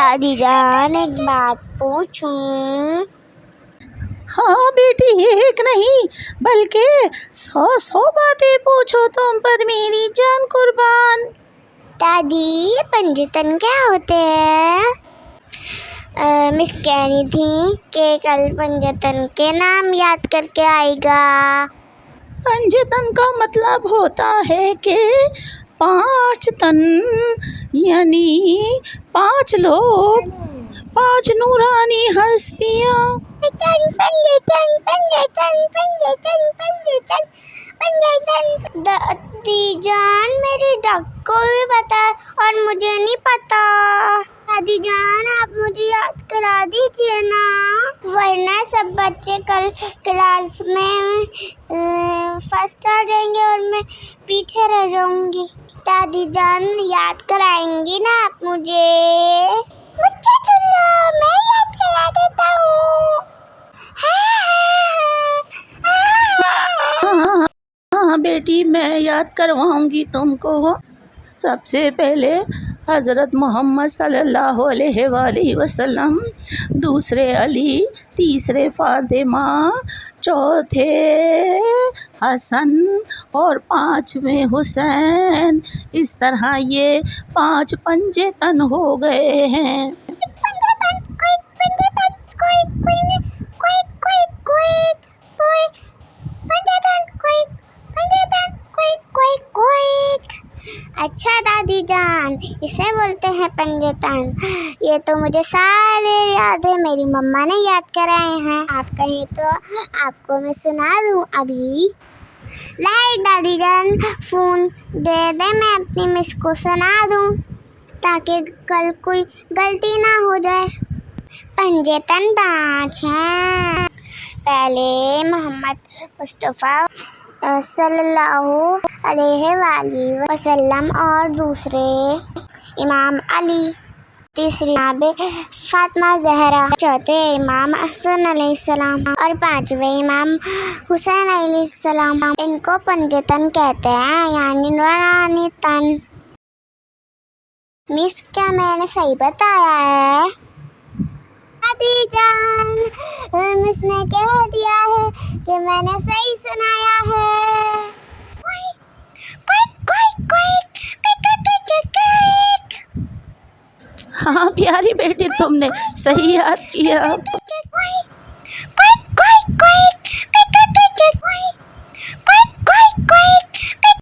दादी जान एक बात पूछूं? हाँ बेटी, एक नहीं बल्कि 100 बातें पूछो तुम पर मेरी जान कुर्बान। दादी, पंजतन क्या होते हैं? मिस कह रही थी कि कल पंजतन के नाम याद करके आएगा। पंजतन का मतलब होता है कि 5 तन, यानी 5 लोग, 5 नूरानी हस्तियाँ। दादी जान, मेरी डॉग को भी पता है और मुझे नहीं पता। दादी जान, आप मुझे याद करा दीजिए ना, वरना सब बच्चे कल क्लास में फर्स्ट आ जाएंगे और मैं पीछे रह जाऊंगी। दादी जान, याद कराएंगी ना आप मुझे? मुझे सुन लो, मैं याद करा देता हूँ। हाँ बेटी, मैं याद करवाऊंगी तुमको। सबसे पहले हज़रत मोहम्मद सल्लल्लाहु अलैहि वसल्लम, दूसरे अली, तीसरे फातिमा, चौथे हसन और 5वें हुसैन। इस तरह ये 5 पंजतन हो गए हैं। अच्छा दादी जान, इसे बोलते हैं पंजतन। ये तो मुझे सारे याद है, मेरी मम्मा ने याद कराए हैं। आप कहें तो आपको मैं सुना दूं अभी? लाइए दादी जान, फोन दे दे, मैं अपनी मिस को सुना दूं ताकि कल कोई गलती ना हो जाए। पंजतन 5 हैं। पहले मोहम्मद मुस्तफ़ा सल्लल्लाहु अलैहि वसल्लम और दूसरे इमाम अली, तीसरी फातिमा ज़हरा, चौथे इमाम हसन अलैहिस्सलाम और 5वें इमाम हुसैन अलैहिस्सलाम। इनको पंजतन कहते हैं, यानी नूरानी तन। मिस, क्या मैंने सही बताया है? दादी जान, मिस ने कह दिया है कि मैंने सही सुनाया है। हाँ प्यारी बेटी, तुमने सही याद किया।